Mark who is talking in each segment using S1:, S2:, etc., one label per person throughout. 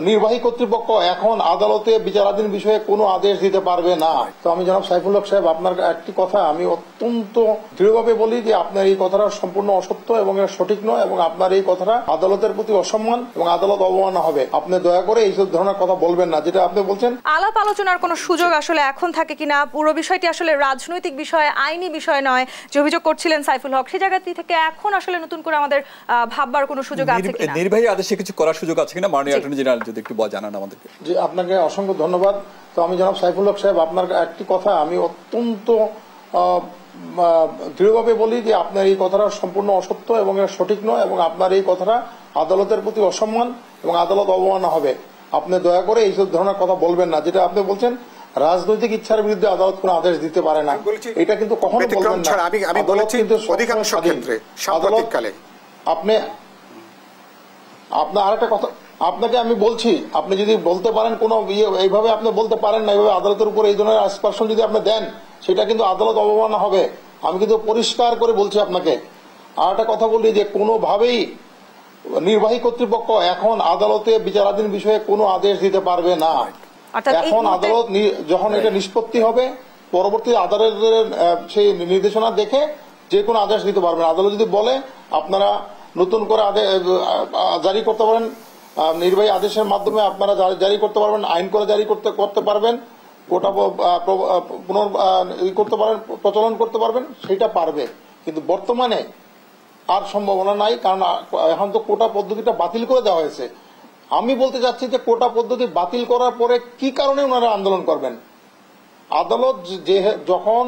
S1: নির্বাহী কর্তৃপক্ষ এখন আদালতে বিচারাধীন বিষয়ে কোনো আদেশ দিতে পারবে না। তো আমি জনাব সাইফুল হক সাহেব, আপনার একটি কথা আমি অত্যন্ত দৃঢ়ভাবে বলি যে আপনার এই কথাটা সম্পূর্ণ অসত্য এবং সঠিক নয়, এবং আপনার এই কথাটা আদালতের প্রতি অসম্মান এবং আদালত অবমাননা হবে। আপনি দয়া করে এই ধরনের কথা বলবেন না যেটা আপনি বলছেন।
S2: আলাপ আলোচনার কোনো সুযোগ আসলে এখন থাকে কিনা, পুরো বিষয়টি আসলে রাজনৈতিক বিষয়, আইনি বিষয় নয় যে অভিযোগ করছিলেন সাইফুল হক, সেই জায়গাটি থেকে এখন আসলে নতুন করে আমাদের ভাববার কোনো সুযোগ আছে কিনা,
S3: নির্বাহী আদেশে কিছু করার সুযোগ আছে কিনা মাননীয় অ্যাটর্নি জেনারেল যদি একটু জানান আমাদেরকে।
S1: জি, আপনাকে অসংখ্য ধন্যবাদ। তো আমি জনাব সাইফুল হক সাহেব, আপনার একটি কথা আমি অত্যন্ত দৃঢ়ভাবে বলি যে আপনার এই কথাটা সম্পূর্ণ অসত্য এবং সঠিক নয়, এবং আপনার এই কথাটা আদালতের প্রতি অসম্মান এবং আদালত অবমাননা হবে। আপনি দয়া করে এই ধরনের কথা বলবেন না যেটা আপনি বলছেন। রাজনৈতিক ইচ্ছার বিরুদ্ধে আদালত কোনো আদেশ দিতে পারে না, এটা কিন্তু কখনো বলবেন না।
S4: আমি বলেছি অধিকাংশ ক্ষেত্রে সাম্প্রতিককালে
S1: আপনার আরেকটা কথা আপনাকে আমি বলছি, আপনি যদি বলতে পারেন কোনো এইভাবে আপনি বলতে পারেন না, এইভাবে আদালতের উপর এই ধরনের আস্পার্শন যদি আপনি দেন, সেটা কিন্তু আদালত অবমাননা হবে। আমি কিন্তু পরিষ্কার করে বলছি আপনাকে। আর একটা কথা বলি যে কোনোভাবেই নির্বাহী কর্তৃপক্ষ এখন আদালতে বিচারাধীন বিষয়ে কোনো আদেশ দিতে পারবে না। এখন আদালত যখন এটা নিষ্পত্তি হবে, পরবর্তী আদালতের সেই নির্দেশনা দেখে যে কোনো আদেশ দিতে পারবেন। আদালত যদি বলে আপনারা নতুন করে জারি করতে পারেন, নির্বাহী আদেশের মাধ্যমে আপনারা জারি করতে পারবেন, আইন করে জারি করতে পারবেন, কোটা করতে পারেন, প্রচলন করতে পারবেন, সেটা পারবে। কিন্তু বর্তমানে আর সম্ভাবনা নাই, কারণ এখন তো কোটা পদ্ধতিটা বাতিল করে দেওয়া হয়েছে। আমি বলতে চাচ্ছি যে কোটা পদ্ধতি বাতিল করার পরে কি কারণে ওনারা আন্দোলন করবেন? আদালত যখন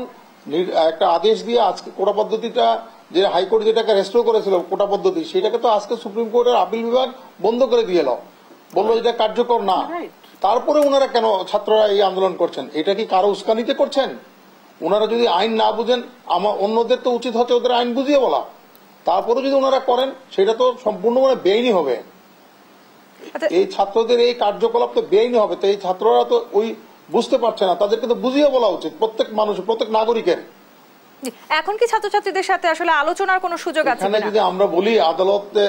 S1: একটা আদেশ দিয়ে আজকে কোটা পদ্ধতিটা, যে হাইকোর্ট যেটাকে রেস্টোর করেছিল কোটা পদ্ধতি, সেটাকে তো আজকে সুপ্রিম কোর্টের আপিল বিভাগ বন্ধ করে দিয়ে বললো এটা কার্যকর না। তারপরে ওনারা কেন ছাত্ররা এই আন্দোলন করছেন? এটা কি কারো উস্কানিতে করছেন? ওনারা যদি আইন না বুঝেন, অন্যদের তো উচিত হচ্ছে ওদের আইন বুঝিয়ে বলা। তারপরে যদি ওনারা করেন, সেটা তো সম্পূর্ণ বেআইনি হবে। এই ছাত্রদের এই কার্যকলাপ তো বেআইনি হবে। তো এই ছাত্ররা তো ওই বুঝতে পারছে না, তাদেরকে তো বুঝিয়ে বলা উচিত প্রত্যেক মানুষের, প্রত্যেক নাগরিকের।
S2: এখন কি ছাত্রছাত্রীদের সাথে আসলে আলোচনার কোনো সুযোগ আছে কিনা?
S1: যদি আমরা বলি আদালতে,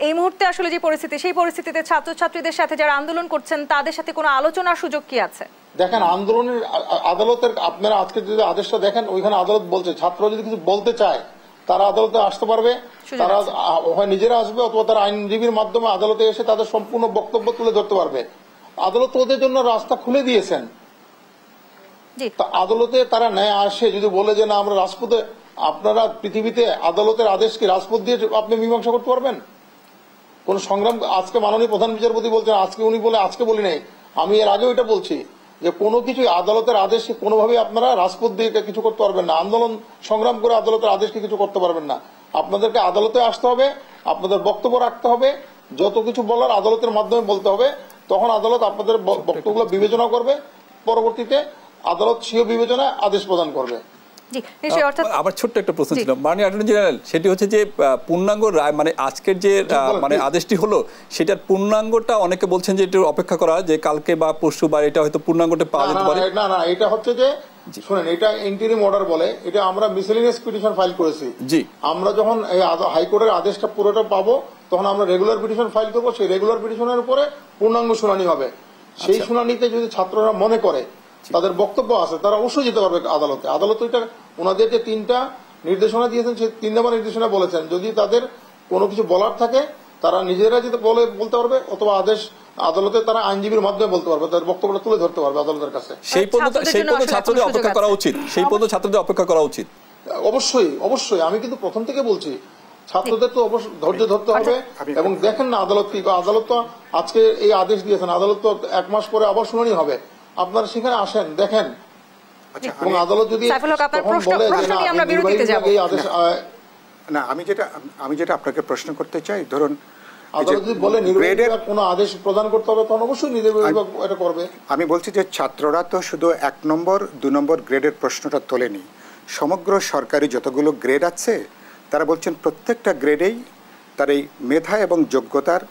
S2: এই মুহূর্তে আসলে যে পরিস্থিতি, সেই পরিস্থিতিতে ছাত্রছাত্রীদের সাথে যারা আন্দোলন করছেন তাদের সাথে কোনো আলোচনার সুযোগ কি আছে?
S1: দেখেন, আন্দোলনের আদালতের আপনারা আজকে যদি আদেশটা দেখেন, ওইখানে আদালত বলছে ছাত্র যদি কিছু বলতে চায় তারা আদালতে আসতে পারবে। তারা হয় নিজেরা আসবে অথবা তারা আইনজীবীর মাধ্যমে আদালতে এসে তাদের সম্পূর্ণ বক্তব্য তুলে ধরতে পারবে। আদালত ওদের জন্য রাস্তা খুলে দিয়েছেন। আদালতে তারা ন্যায় আসে যদি বলে যে না আমরা রাজপথে, আপনারা পৃথিবীতে আদালতের আদেশ কি রাজপথ দিয়ে আপনি মীমাংসা করতে পারবেন? কোন সংগ্রাম, আজকে মাননীয় প্রধান বিচারপতি বলছেন, আজকে উনি বলে আজকে বলি নাই, আমি এর আগেও এটা বলছি যে কোনো কিছু আদালতের আদেশকে কোনোভাবে আপনারা রাজপথ দিয়ে কিছু করতে পারবেন না। আন্দোলন সংগ্রাম করে আদালতের আদেশকে কিছু করতে পারবেন না। আপনাদেরকে আদালতে আসতে হবে, আপনাদের বক্তব্য রাখতে হবে, যত কিছু বলার আদালতের মাধ্যমে বলতে হবে। তখন আদালত আপনাদের বক্তব্যগুলো বিবেচনা করবে, পরবর্তীতে আদালত স্বীয় বিবেচনায় আদেশ প্রদান করবে।
S3: আমার ছোট্ট একটা প্রশ্ন ছিল মাননীয় অ্যাটর্নি জেনারেল, সেটি হচ্ছে যে পূর্ণাঙ্গ রায়, মানে আজকের যে মানে আদেশটি হলো, সেটার পূর্ণাঙ্গটা অনেকে বলছেন যে একটু অপেক্ষা করা, যে কালকে বা পরশু বা এটা হয়তো পূর্ণাঙ্গটা পাওয়া যেতে পারে।
S1: না, এটা হচ্ছে যে শুনেন, এটা ইন্টারিম অর্ডার বলে, এটা আমরা মিসেলিনিয়াস পিটিশন ফাইল করেছি। জি, আমরা যখন হাইকোর্টের আদেশটা পুরোটা পাবো, তখন আমরা রেগুলার পিটিশন ফাইল করবো। সেই রেগুলার পিটিশনের উপরে পূর্ণাঙ্গ শুনানি হবে। সেই শুনানিতে যদি ছাত্ররা মনে করে তাদের বক্তব্য আছে, তারা অবশ্যই যেতে পারবে আদালতে। আদালত ওইটা ওনাদের যে 3টা নির্দেশনা দিয়েছেন, সেই 3 নম্বর নির্দেশনা বলেছেন যদি তাদের কোনো কিছু বলার থাকে তারা নিজেরা যেতে বলতে পারবে, অথবা আদেশ আদালতে তারা আইনজীবীর মাধ্যমে বলতে পারবে, তাদের বক্তব্যটা তুলে ধরতে পারবে আদালতের কাছে।
S3: সেই পর্যন্ত ছাত্রদের অপেক্ষা করা উচিত, সেই পর্যন্ত ছাত্রদের অপেক্ষা করা উচিত।
S1: অবশ্যই আমি কিন্তু প্রথম থেকে বলছি ছাত্রদের তো অবশ্যই ধৈর্য ধরতে হবে। এবং দেখেন না আদালত কি, আদালত তো আজকে এই আদেশ দিয়েছেন, আদালত তো 1 মাস পরে আবার শুনানি হবে। আপনারা সেখানে আসেন, দেখেন। এবং আদালত যদি বলে
S4: না, আমি যেটা আপনাকে প্রশ্ন করতে চাই, ধরুন
S1: আদালত যদি বলে নির্বাহী কোনো আদেশ প্রদান করতে হবে, তখন অবশ্যই নির্বাহী বিভাগ এটা করবে।
S4: আমি বলছি যে ছাত্ররা তো শুধু 1 নম্বর 2 নম্বর গ্রেডের প্রশ্নটা তোলেনি, সমগ্র সরকারি যতগুলো গ্রেড আছে তারা বলছেন প্রত্যেকটা গ্রেডেই তার এই মেধা এবং যোগ্যতার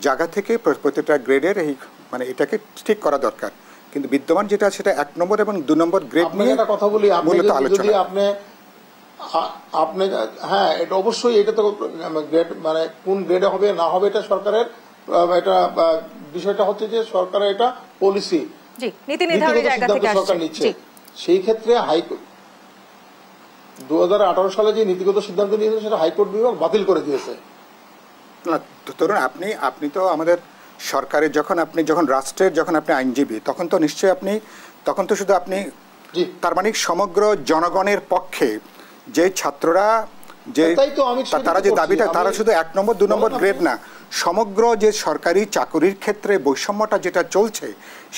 S4: জায়গা থেকে প্রত্যেকটা গ্রেডের এই মানে এটাকে ঠিক করা দরকার। কিন্তু বিদ্যমান যেটা আছে সেটা 1 নম্বর এবং 2 নম্বর গ্রেড নিয়ে
S1: একটা কথা বলি, যদি আপনি হ্যাঁ, এটা অবশ্যই, এটা তো গ্রেড মানে কোন গ্রেডে হবে না হবে এটা সরকারের এটা বিষয়টা হচ্ছে যে সরকারের এটা পলিসি,
S2: জি, নীতি নির্ধারণী জায়গা থেকে
S1: সরকার
S2: আসছে।
S1: নিচ্ছে।
S2: জি।
S1: সেই ক্ষেত্রে 2018 সালে যে নীতিগত সিদ্ধান্ত নিয়েছে সেটা হাইকোর্ট বিভাগ বাতিল করে দিয়েছে।
S4: না ধরুন আপনি তো আমাদের সরকারের যখন রাষ্ট্রের যখন আপনি আইনজীবী, তখন তো নিশ্চয়ই তখন তো শুধু আপনি
S1: জি,
S4: তার মানে সমগ্র জনগণের পক্ষে যে ছাত্ররা যে
S1: তাই তো আমি সেটাই
S4: তারা যে
S1: বলছি,
S4: দাবিটা, তারা শুধু 1 নম্বর 2 নম্বর
S1: বলেন
S4: গ্রেড না, সমগ্র যে সরকারি চাকুরির ক্ষেত্রে বৈষম্যটা যেটা চলছে,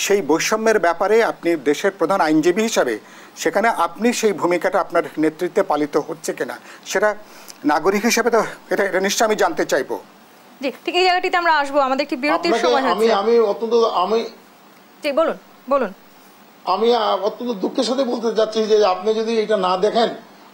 S4: সেই বৈষম্যের ব্যাপারে আপনি দেশের প্রধান আইনজীবী হিসাবে সেখানে আপনি সেই ভূমিকাটা আপনার নেতৃত্বে পালিত হচ্ছে কিনা, সেটা নাগরিক হিসেবে তো এটা নিশ্চয়ই আমি জানতে চাইবো।
S2: জি, ঠিক এই জায়গাটিতে আমরা আসবো, আমাদের একটি বিরতির সময় হচ্ছে। জি, বলুন।
S1: আমি অত্যন্ত দুঃখের সাথে বলতে চাচ্ছি যে আপনি যদি এটা না দেখেন,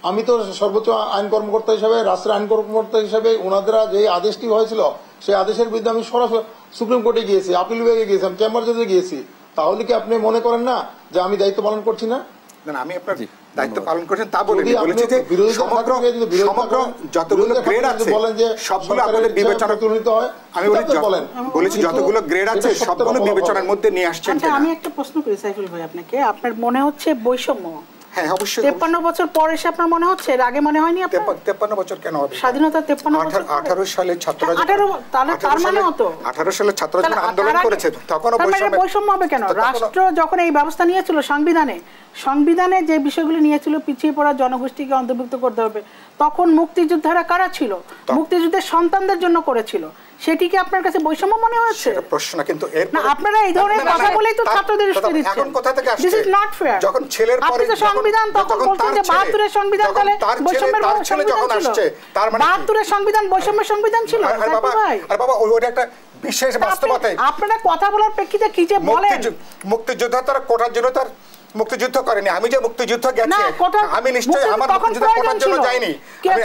S1: আমি তো সর্বোচ্চ আইন কর্মকর্তা হিসাবে, রাষ্ট্রের আইন কর্মকর্তা হিসাবে ওনাদের যে আদেশটি হয়েছিল সেই আদেশের বিরুদ্ধে আমি সরাসরি সুপ্রিম কোর্টে গিয়েছি, আপিল বিভাগে গিয়েছি, আমি চেম্বার জজে গিয়েছি। তাহলে কি আপনি মনে করেন না যে আমি দায়িত্ব পালন করছি না?
S4: না, আমি আপনার দায়িত্ব পালন করছেন তা বলিনি, বলেছি যে সমগ্র যতগুলো গ্রেড আছে সবগুলো আপনাদের বিবেচনা তুলিত হয়। আমি বলেছি যতগুলো গ্রেড আছে সবগুলো বিবেচনার মধ্যে নিয়ে আসছেন।
S5: আমি একটা প্রশ্ন করি সাইফুল ভাই আপনাকে, আপনার মনে হচ্ছে বৈষম্য?
S4: হ্যাঁ, অবশ্যই।
S5: 53 বছর পর এসে আপনার মনে হচ্ছে, এর আগে মনে হয়নি আপনার?
S4: 53 বছর কেন হবে?
S5: স্বাধীনতা 53 বছর।
S4: 18 সালে ছাত্ররা,
S5: তার মানে হতো
S4: 18 সালে ছাত্ররা যখন আন্দোলন করেছে তখনও
S5: বৈষম্য হবে কেন? রাষ্ট্র যখন এই ব্যবস্থা নিয়েছিল সংবিধানে যে বিষয়গুলো নিয়েছিল, পিছিয়ে পড়া জনগোষ্ঠীকে অন্তর্ভুক্ত করতে হবে, তখন মুক্তিযোদ্ধারা কারা ছিল? মুক্তিযুদ্ধের সন্তানদের জন্য করেছিল। সেটিকে আপনার কাছে বৈষম্য মনে হচ্ছে?
S4: প্রশ্ন কিন্তু
S5: না, আপনারা এই ধরনের কথা বলেই তো ছাত্রদের উস্কে দিচ্ছেন।
S4: এখন কথা থেকে আসছে,
S5: দিস ইজ নট ফেয়ার।
S4: যখন ছেলের পরে
S5: আপনি তো সংবিধান তখন বলছেন যে 72 এর সংবিধান তাহলে বৈষম্যের সংবিধান ছিল। তার মানে 72 এর সংবিধান বৈষম্যের সংবিধান ছিল?
S4: আরে বাবা, ওটা একটা বিশেষ বাস্তবতা।
S5: আপনারা কথা বলার প্রেক্ষিতে কি যে বলেন,
S4: মুক্তিযোদ্ধা তারা কোটার জন্য তার মুক্তিযুদ্ধ করেনি। আমি যে মুক্তিযুদ্ধ গেছি, আমি নিশ্চয়ই আমার মুক্তিযুদ্ধ কোটার জন্য যাইনি।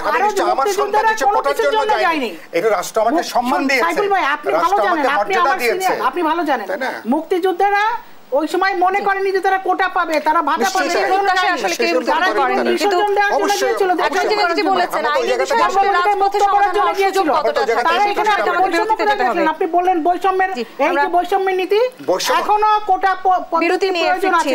S4: আমি নিশ্চয়ই আমার সন্তানের কোটার জন্য যাইনি। এটা রাষ্ট্র আমাকে সম্মান দিয়েছে।
S5: সাইফুল ভাই, আপনি ভালো জানেন, আপনি ভালো জানেন মুক্তিযোদ্ধারা ওই সময় মনে করেনি যে তারা কোটা পাবে, তারা ভাতা পাবে।
S2: আসলে কেউ জানা করেনি, কিন্তু
S5: অবশ্যই
S2: একটা জিনিস যে বলেছেন আইনি বিষয় আসলে রাজপথে সমাধান হওয়ার সুযোগ কতটা থাকে,
S5: তারা এখানে একটা বৈষম্য করে গেছেন। আপনি বললেন বৈষম্যের, এই যে বৈষম্যের নীতি, এখনো কোটা
S2: বিরতি নিয়ে ফিরছি।